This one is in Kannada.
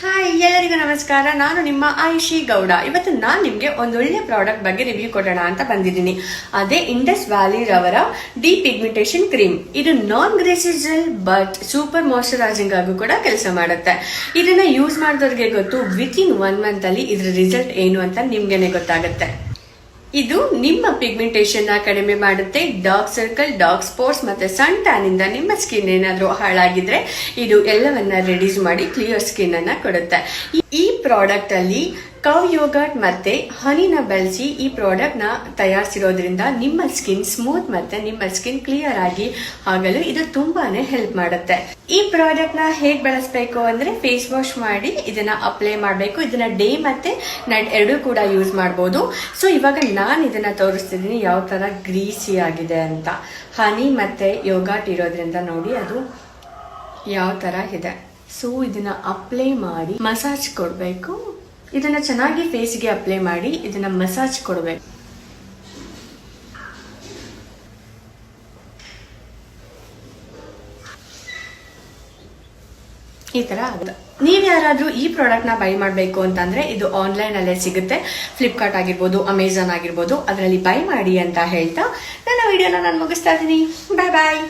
ಹಾಯ್ ಎಲ್ಲರಿಗೂ ನಮಸ್ಕಾರ. ನಾನು ನಿಮ್ಮ ಆಯುಷಿ ಗೌಡ. ಇವತ್ತು ನಾನು ನಿಮಗೆ ಒಂದೊಳ್ಳೆ ಪ್ರಾಡಕ್ಟ್ ಬಗ್ಗೆ ರಿವ್ಯೂ ಕೊಡೋಣ ಅಂತ ಬಂದಿದ್ದೀನಿ. ಅದೇ ಇಂಡಸ್ ವ್ಯಾಲಿ ರವರ ಡಿ ಪಿಗ್ಮೆಂಟೇಷನ್ ಕ್ರೀಮ್. ಇದು non greasy gel but super moisturising ಆಗೂ ಕೂಡ ಕೆಲಸ ಮಾಡುತ್ತೆ. ಇದನ್ನ ಯೂಸ್ ಮಾಡಿದವ್ರಿಗೆ ಗೊತ್ತು, ವಿತಿನ್ 1 ಮಂತ್ ಅಲ್ಲಿ ಇದ್ರ ರಿಸಲ್ಟ್ ಏನು ಅಂತ ನಿಮ್ಗೆನೆ ಗೊತ್ತಾಗುತ್ತೆ. ಇದು ನಿಮ್ಮ ಪಿಗ್ಮೆಂಟೇಷನ್ ನ ಕಡಿಮೆ ಮಾಡುತ್ತೆ. ಡಾರ್ಕ್ ಸರ್ಕಲ್, ಡಾರ್ಕ್ ಸ್ಪಾಟ್ಸ್ ಮತ್ತೆ ಸನ್ ಟ್ಯಾನ್ ಇಂದ ನಿಮ್ಮ ಸ್ಕಿನ್ ಏನಾದ್ರೂ ಹಾಳಾಗಿದ್ರೆ ಇದು ಎಲ್ಲವನ್ನ ರೆಡ್ಯೂಸ್ ಮಾಡಿ ಕ್ಲಿಯರ್ ಸ್ಕಿನ್ ಅನ್ನ ಕೊಡುತ್ತೆ. ಈ ಪ್ರಾಡಕ್ಟ್ ಅಲ್ಲಿ ಕವ್ ಯೋಗರ್ಟ್ ಮತ್ತೆ ಹನಿನ ಬಳಸಿ ಈ ಪ್ರಾಡಕ್ಟ್ ನ ತಯಾರಿಸಿರೋದ್ರಿಂದ ನಿಮ್ಮ ಸ್ಕಿನ್ ಸ್ಮೂತ್ ಮತ್ತೆ ನಿಮ್ಮ ಸ್ಕಿನ್ ಕ್ಲಿಯರ್ ಆಗಿ ಆಗಲು ಇದು ತುಂಬಾನೇ ಹೆಲ್ಪ್ ಮಾಡುತ್ತೆ. ಈ ಪ್ರಾಡಕ್ಟ್ ನ ಹೇಗ್ ಬಳಸಬೇಕು ಅಂದ್ರೆ ಫೇಸ್ ವಾಶ್ ಮಾಡಿ ಇದನ್ನ ಅಪ್ಲೈ ಮಾಡಬೇಕು. ಇದನ್ನ ಡೇ ಮತ್ತೆ ನೈಟ್ ಎರಡೂ ಕೂಡ ಯೂಸ್ ಮಾಡಬಹುದು. ಸೊ ಇವಾಗ ನಾನು ಇದನ್ನ ತೋರಿಸ್ತಿದ್ದೀನಿ ಯಾವ ತರ ಗ್ರೀಸಿ ಆಗಿದೆ ಅಂತ. ಹನಿ ಮತ್ತೆ ಯೋಗರ್ಟ್ ಇರೋದ್ರಿಂದ ನೋಡಿ ಅದು ಯಾವ ತರ ಇದೆ. ಸೊ ಇದನ್ನ ಅಪ್ಲೈ ಮಾಡಿ ಮಸಾಜ್ ಕೊಡ್ಬೇಕು. ಇದನ್ನ ಚೆನ್ನಾಗಿ ಫೇಸ್ಗೆ ಅಪ್ಲೈ ಮಾಡಿ ಇದನ್ನ ಮಸಾಜ್ ಕೊಡಬೇಕು. ಈ ತರ ಆಗುತ್ತೆ. ನೀವ್ ಯಾರಾದ್ರೂ ಈ ಪ್ರಾಡಕ್ಟ್ ನ ಬೈ ಮಾಡಬೇಕು ಅಂತಂದ್ರೆ ಇದು ಆನ್ಲೈನ್ ಅಲ್ಲೇ ಸಿಗುತ್ತೆ. ಫ್ಲಿಪ್ಕಾರ್ಟ್ ಆಗಿರ್ಬೋದು, ಅಮೆಝಾನ್ ಆಗಿರ್ಬೋದು, ಅದರಲ್ಲಿ ಬೈ ಮಾಡಿ ಅಂತ ಹೇಳ್ತಾ ನನ್ನ ವಿಡಿಯೋನ ನಾನು ಮುಗಿಸ್ತಾ ಇದ್ದೀನಿ. ಬಾಯ್ ಬಾಯ್.